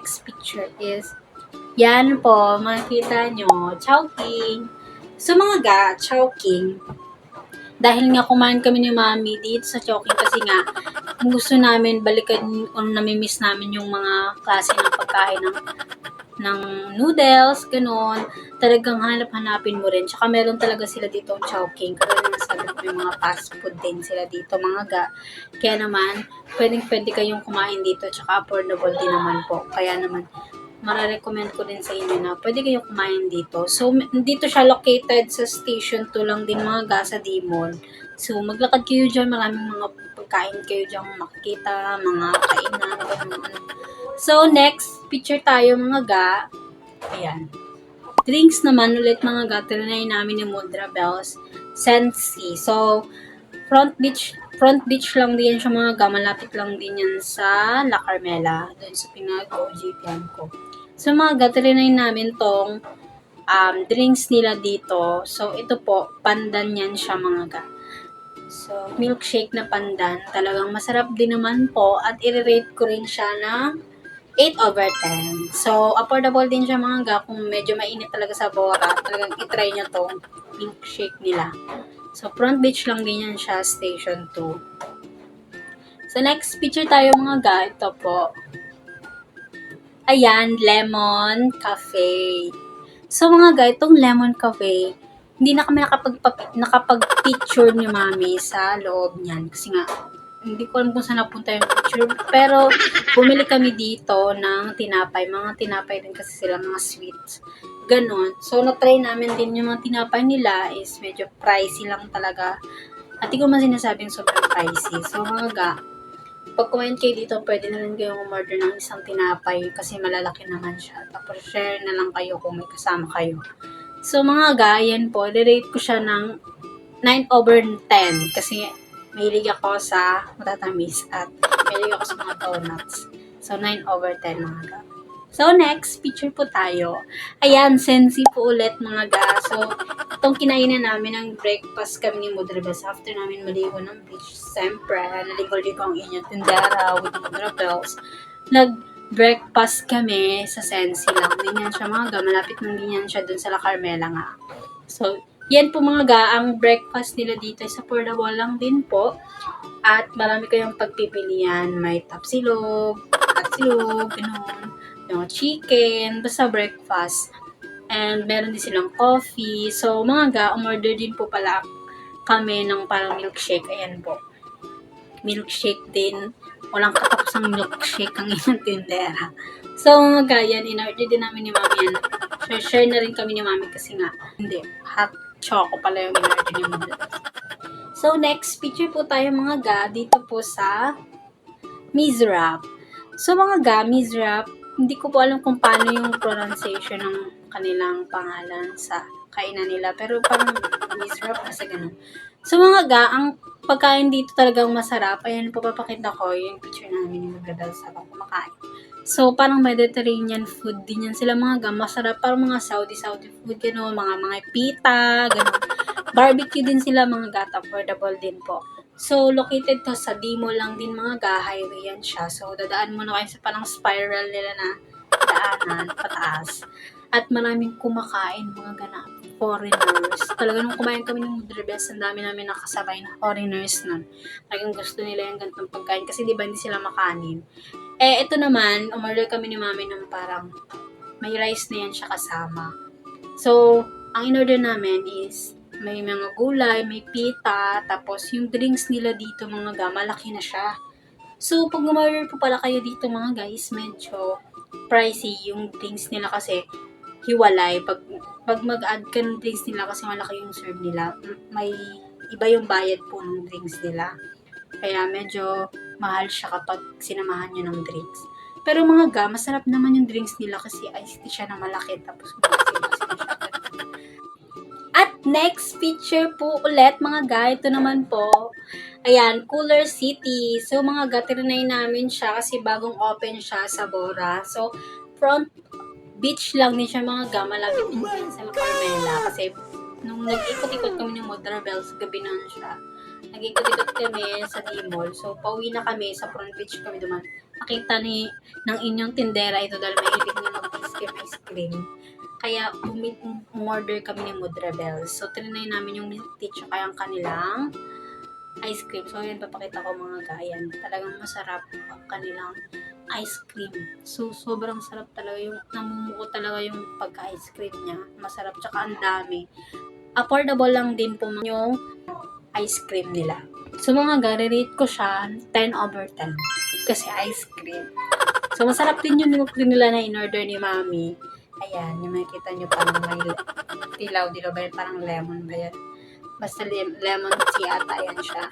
next picture is, yan po, makikita nyo, Chowking. So mga ga, Chowking, dahil nga kumain kami ni Mami dito sa Chowking kasi nga, gusto namin balikan, namimiss namin yung mga klase ng pagkain ng noodles, ganun. Talagang hanap-hanapin mo rin. Tsaka meron talaga sila dito ang Chowking. Kaya naman sabi ko, may mga fast food din sila dito, mga ga. Kaya naman, pwede kayong kumain dito. Tsaka affordable din naman po. Kaya naman, mararecommend ko din sa inyo na pwede kayong kumain dito. So, dito siya located sa Station 2 lang din mga ga sa D-Mall. So, maglakad kayo dyan. Maraming mga pagkain kayo dyan makikita, mga kainan, ganun. So, next picture tayo mga ga. Ayan. Drinks naman ulit mga ga. Trinay namin yung Mudra Bells Sensi. So, front beach lang din siya mga ga. Malapit lang din yan sa La Carmela. Doon sa pinag-OGPM ko. So, mga ga, trinay namin tong drinks nila dito. So, ito po, pandan yan siya mga ga. So, milkshake na pandan. Talagang masarap din naman po. At i-rate ko rin siya ng 8/10. So, affordable din siya mga ga. Kung medyo mainit talaga sa Bora, talagang itry nyo tong milkshake nila. So, front beach lang din yan siya, Station 2. So, next picture tayo mga ga. Ito po. Ayan, Lemon Cafe. So, mga ga, itong Lemon Cafe, hindi na kami nakapag-picture ni Mami sa loob niyan. Kasi nga, hindi ko alam kung saan napunta yung picture. Pero, bumili kami dito ng tinapay. Mga tinapay din kasi sila, mga sweets. Ganon. So, na-try namin din yung mga tinapay nila is medyo pricey lang talaga. At hindi ko man sinasabing sobrang pricey. So, mga ga, pag kumain kayo dito, pwede na rin kayong umorder ng isang tinapay kasi malalaki naman siya. Tapos, share na lang kayo kung may kasama kayo. So, mga ga, yan po. I-rate ko siya ng 9/10 kasi mahilig ako sa matatamis at mahilig ako sa mga donuts. So, 9/10 mga ga. So, next, picture po tayo. Ayan, Sensi po ulit mga ga. So, itong kinainan namin ng breakfast kami ni Mudra Bells. After namin maligo ng beach, siyempre, naligo-ligo ang inyong tindera with Mudra Bells. Nag-breakfast kami sa Sensi lang. Din yan siya mga ga. Malapit lang din yan siya dun sa La Carmela nga. So, yan po mga ga, ang breakfast nila dito is affordable lang din po. At marami kayong pagpipilian. May tapsilog, ganun. Yung chicken, basta breakfast. And meron din silang coffee. So, mga ga, umorder din po pala kami ng parang milkshake. Ayan po. Milkshake din. Walang katapusang milkshake ang inyong tindera. So, mga ga, yan, in-order din namin ni Mami yan. Share na rin kami ni Mami kasi nga, hindi, hot choco pala yung in-order ni Mami. So, next picture po tayo mga ga, dito po sa Mizrap. So, mga ga, Mizrap, hindi ko po alam kung paano yung pronunciation ng kanilang pangalan sa kainan nila. Pero parang Mizrap kasi ganun. So, mga ga, ang pagkain dito talagang masarap. Ayan po, papakita ko yung picture namin yung magdadal sa kumakain. So, parang Mediterranean food din yan sila mga ga. Masarap, parang mga Saudi food, gano'n, mga pita, gano'n. Barbecue din sila mga ga, affordable din po. So, located to sa D-Mall lang din mga ga, highway yan siya. So, dadaan mo na kayo sa parang spiral nila na daanan, pataas. At maraming kumakain mga gana, foreigners. Talaga nung kumain kami ng Mudra Bells, ang dami namin nakasabay na foreigners nun. Talagang gusto nila yung ganitong pagkain kasi di ba hindi sila makanin. Eh, ito naman, umorder kami ni Mami ng parang may rice na yan siya kasama. So, ang in-order namin is may mga gulay, may pita, tapos yung drinks nila dito mga ga, malaki na siya. So, pag umorder po pala kayo dito mga guys, medyo pricey yung drinks nila kasi hiwalay. Pag mag-add ka ng drinks nila kasi malaki yung serve nila, may iba yung bayad po ng drinks nila. Kaya medyo mahal siya kapag sinamahan nyo ng drinks. Pero mga ga, masarap naman yung drinks nila kasi iced tea siya na malaki tapos masin siya. At next picture po ulit mga ga, ito naman po, ayan, Cooler City. So mga ga, trinay namin siya kasi bagong open siya sa Bora. So front beach lang din siya mga ga, malapit din sa La Carmela. Kasi nung nag-ikot-ikot kami ng Mudra Bells, gabi na siya. Nag-ikot-ikot kami sa D-Mall. So pauwi na kami, sa front beach kami duman. nakita ng inyong tindera ito dahil mahilig niya mag-ice cream. Kaya umorder kami ni Mood Rebels. So, trinay namin yung milk tea tsaka yung kanilang ice cream. So, yan, papakita ko mga gayan. Talagang masarap ang kanilang ice cream. So, sobrang sarap talaga yung, namumuo talaga yung pagka-ice cream niya. Masarap, tsaka ang dami. Affordable lang din po yung ice cream nila. So, mga rate ko siya 10/10. Kasi ice cream. So, masarap din yung milk tea nila na in-order ni Mami. Ayan, yung makikita nyo parang may dilaw ba yan? Parang lemon ba yan? Basta lemon tea ata yan siya.